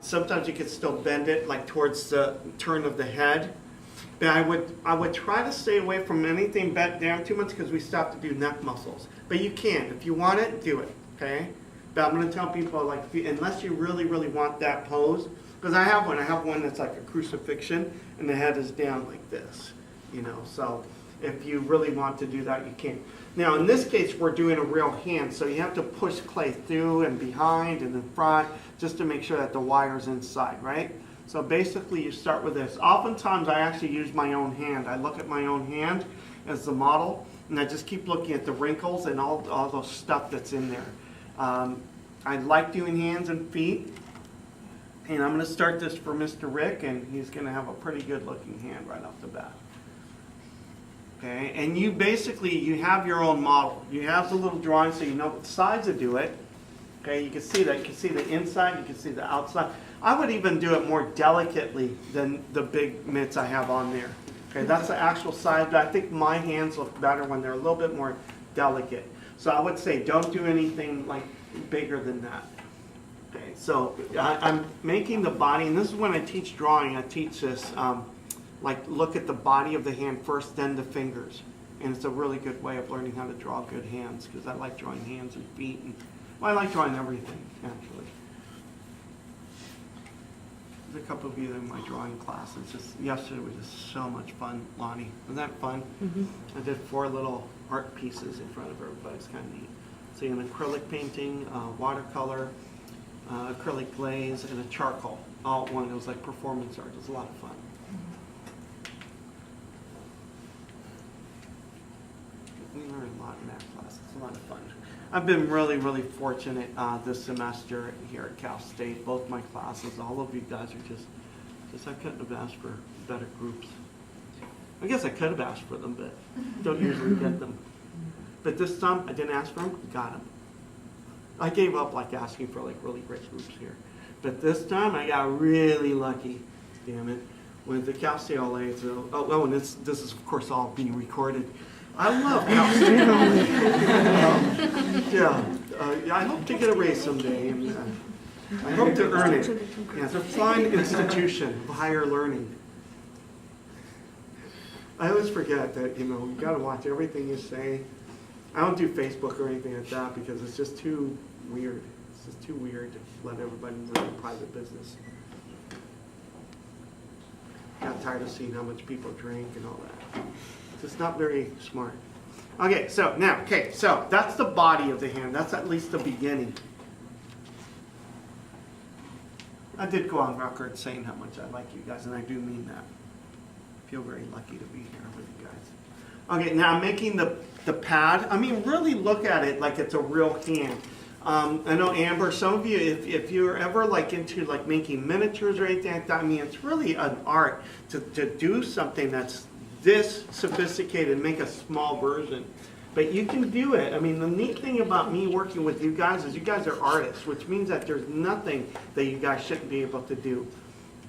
Sometimes you can still bend it like towards the turn of the head. But I would try to stay away from anything bent down too much because we still have to do neck muscles. But you can. If you want it, do it, okay? But I'm going to tell people, like, unless you really, really want that pose, because I have one that's like a crucifixion, and the head is down like this, you know. So if you really want to do that, you can. Now, in this case, we're doing a real hand, so you have to push clay through and behind and in front just to make sure that the wire's inside, right? So basically, you start with this. Oftentimes, I actually use my own hand. I look at my own hand as the model, and I just keep looking at the wrinkles and all those stuff that's in there. I like doing hands and feet, and I'm going to start this for Mr. Rick, and he's going to have a pretty good looking hand right off the bat. Okay, and you have your own model. You have the little drawing so you know what size to do it. Okay, you can see that. You can see the inside, you can see the outside. I would even do it more delicately than the big mitts I have on there. Okay, that's the actual size, but I think my hands look better when they're a little bit more delicate. So I would say don't do anything like bigger than that. Okay, so I'm making the body, and this is when I teach drawing, I teach this, like look at the body of the hand first, then the fingers. And it's a really good way of learning how to draw good hands, because I like drawing hands and feet, and well, I like drawing everything, actually. There's a couple of you in my drawing classes. Just yesterday was just so much fun, Lonnie. Wasn't that fun? Mm-hmm. I did 4 little art pieces in front of everybody. It's kind of neat. So an acrylic painting, watercolor, acrylic glaze, and a charcoal. All at one. It was like performance art. It was a lot of fun. We learned a lot in that class. It's a lot of fun. I've been really, really fortunate this semester here at Cal State. Both my classes, all of you guys are just I couldn't have asked for better groups. I guess I could have asked for them, but don't usually get them. But this time, I didn't ask for them, got them. I gave up like asking for like really great groups here. But this time, I got really lucky, damn it, with the Cal State LA. So, and this is of course all being recorded. I love Cal State. Yeah, I hope to get a raise someday, and I hope to earn it. Yeah, it's a fun institution of higher learning. I always forget that, you know, you got to watch everything you say. I don't do Facebook or anything like that because it's just too weird. It's just too weird to let everybody know your private business. Got tired of seeing how much people drink and all that. It's just not very smart. Okay, so now, so that's the body of the hand. That's at least the beginning. I did go on record saying how much I like you guys, and I do mean that. I feel very lucky to be here with you guys. Okay, now I'm making the pad. I mean, really look at it like it's a real hand. I know Amber, some of you, if you're ever like into like making miniatures or anything like that, I mean, it's really an art to do something that's this sophisticated and make a small version. But you can do it. I mean, the neat thing about me working with you guys is you guys are artists, which means that there's nothing that you guys shouldn't be able to do.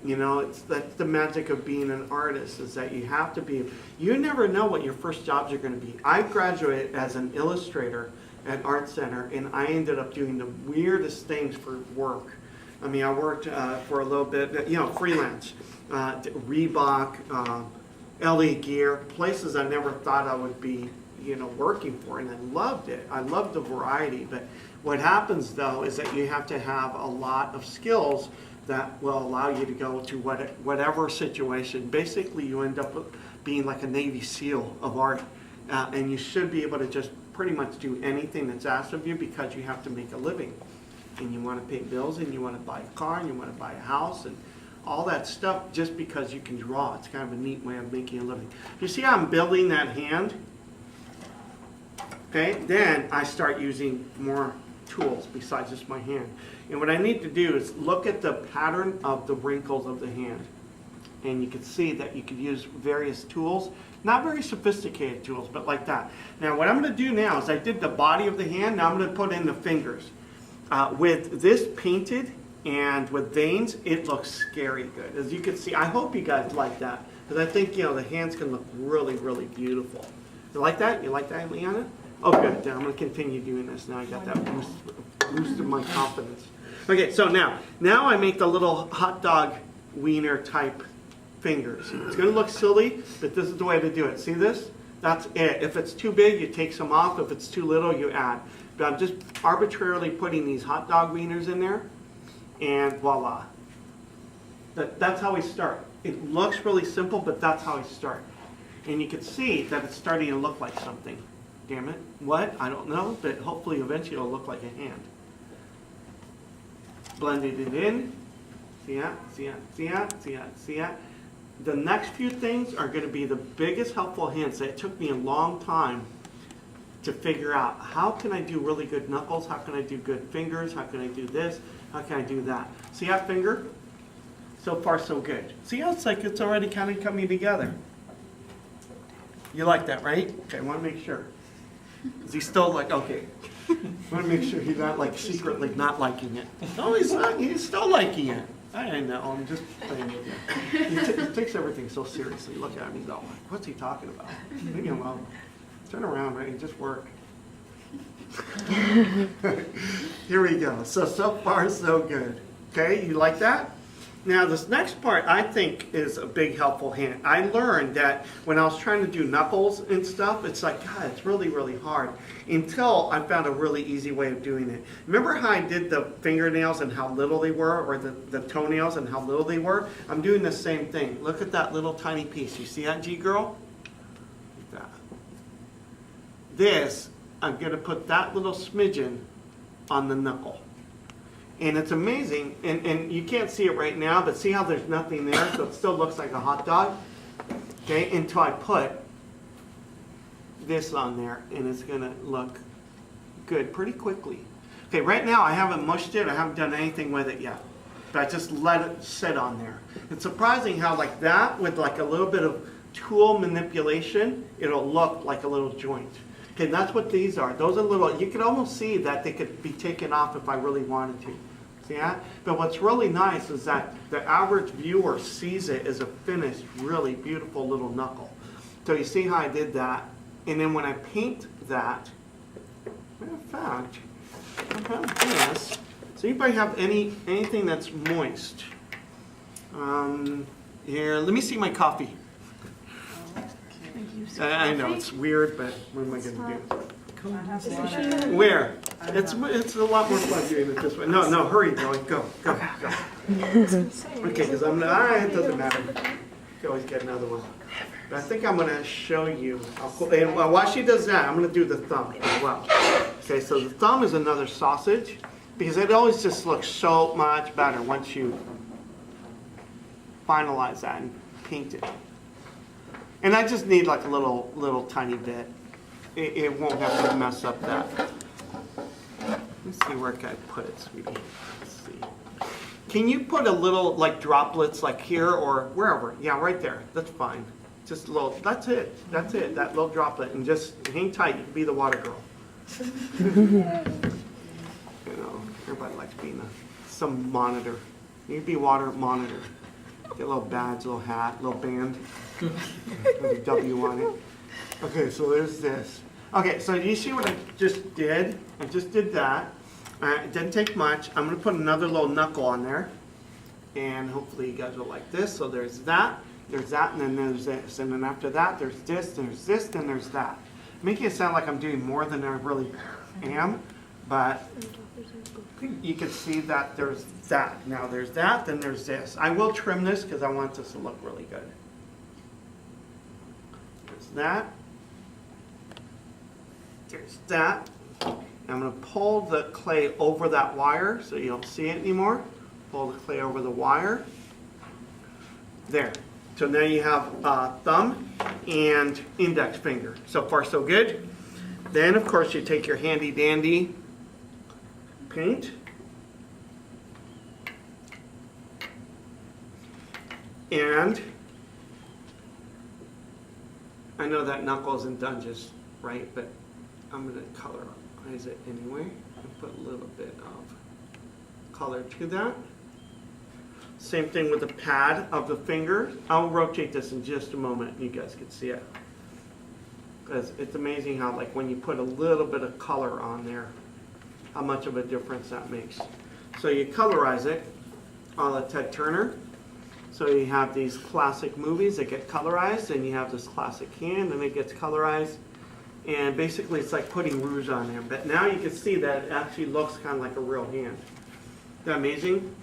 You know, that's the magic of being an artist, is that you have to be, you never know what your first jobs are going to be. I graduated as an illustrator at Art Center, and I ended up doing the weirdest things for work. I mean, I worked for a little bit, you know, freelance, Reebok, LA Gear, places I never thought I would be, you know, working for, and I loved it. I loved the variety, but what happens though is that you have to have a lot of skills that will allow you to go to whatever situation. Basically, you end up being like a Navy SEAL of art, and you should be able to just pretty much do anything that's asked of you because you have to make a living, and you want to pay bills, and you want to buy a car, and you want to buy a house, and all that stuff just because you can draw. It's kind of a neat way of making a living. You see how I'm building that hand? Okay, then I start using more tools besides just my hand. And what I need to do is look at the pattern of the wrinkles of the hand. And you can see that you could use various tools, not very sophisticated tools, but like that. Now what I'm going to do now is I did the body of the hand, now I'm going to put in the fingers. With this painted and with veins, it looks scary good. As you can see, I hope you guys like that, because I think, you know, the hands can look really, really beautiful. You like that? You like that, Leanna? Oh, good. Then I'm going to continue doing this. Now I got that boost of my confidence. Okay, so now I make the little hot dog wiener type fingers. It's going to look silly, but this is the way to do it. See this? That's it. If it's too big, you take some off. If it's too little, you add. But I'm just arbitrarily putting these hot dog wieners in there, and voila. That's how we start. It looks really simple, but that's how I start. And you can see that it's starting to look like something. Damn it. What? I don't know, but hopefully eventually it'll look like a hand. Blended it in. See that? See that? See that? See that? See that? The next few things are going to be the biggest helpful hints. It took me a long time to figure out how can I do really good knuckles, how can I do good fingers, how can I do this, how can I do that. See that finger? So far so good. See how it's like it's already kind of coming together. You like that, right? Okay, I want to make sure. Is he still like, okay. I want to make sure he's not like secretly not liking it. No, he's not. He's still liking it. I know, I'm just playing with you. He takes everything so seriously. Look at him, he's all like, what's he talking about? Leave him alone. Turn around, right? Just work. Here we go. So far, so good. Okay, you like that? Now, this next part, I think, is a big helpful hint. I learned that when I was trying to do knuckles and stuff, it's like, God, it's really, really hard. Until I found a really easy way of doing it. Remember how I did the fingernails and how little they were, or the toenails and how little they were? I'm doing the same thing. Look at that little tiny piece. You see that, G-Girl? Like that. This, I'm going to put that little smidgen on the knuckle. And it's amazing, and you can't see it right now, but see how there's nothing there, so it still looks like a hot dog? Okay, until I put this on there, and it's gonna look good pretty quickly. Okay, right now I haven't mushed it, I haven't done anything with it yet, but I just let it sit on there. It's surprising how like that, with like a little bit of tool manipulation, it'll look like a little joint. Okay, that's what these are. Those are little, you can almost see that they could be taken off if I really wanted to. See that? But what's really nice is that the average viewer sees it as a finished, really beautiful little knuckle. So you see how I did that? And then when I paint that, matter of fact, I have this. Does anybody have anything that's moist? Here, let me see my coffee. I know it's weird, but what am I going to do? Where? It's a lot more fun doing it this way. No, hurry, Joey. Go. Okay, because I'm not. It doesn't matter. You can always get another one. But I think I'm going to show you. And while she does that, I'm going to do the thumb as well. Okay, so the thumb is another sausage because it always just looks so much better once you finalize that and paint it. And I just need like a little tiny bit. It won't have to mess up that. Let's see where I put it, sweetie. Let's see. Can you put a little like droplets like here or wherever? Yeah, right there. That's fine. Just a little. That's it. That little droplet, and just hang tight. You can be the water girl. You know, everybody likes being some monitor. You can be water monitor. Get a little badge, a little hat, a little band. With a W on it. Okay, so there's this. Okay, so you see what I just did? I just did that. It didn't take much. I'm going to put another little knuckle on there. And hopefully you guys will like this. So there's that, and then there's this. And then after that, there's this, and there's this, and there's that. Making it sound like I'm doing more than I really am. But you can see that there's that. Now there's that, then there's this. I will trim this because I want this to look really good. There's that. There's that. I'm going to pull the clay over that wire so you don't see it anymore. Pull the clay over the wire. There. So now you have thumb and index finger. So far so good. Then of course you take your handy dandy paint. And I know that knuckle isn't done just right, but I'm going to colorize it anyway and put a little bit of color to that. Same thing with the pad of the finger. I'll rotate this in just a moment. You guys can see it. Because it's amazing how, like, when you put a little bit of color on there, how much of a difference that makes. So you colorize it a la Ted Turner. So you have these classic movies that get colorized, and you have this classic hand, and it gets colorized. And basically it's like putting rouge on there. But now you can see that it actually looks kind of like a real hand. Isn't that amazing?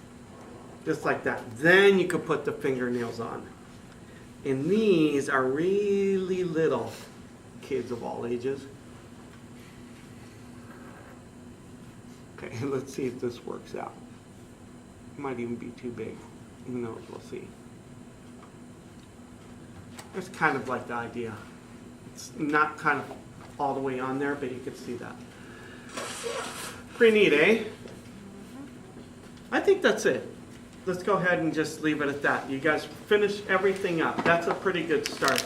Just like that. Then you could put the fingernails on. And these are really little, kids of all ages. Okay, let's see if this works out. It might even be too big. Who knows, we'll see. That's kind of like the idea. It's not kind of all the way on there, but you can see that. Pretty neat, eh? I think that's it. Let's go ahead and just leave it at that. You guys finish everything up. That's a pretty good start.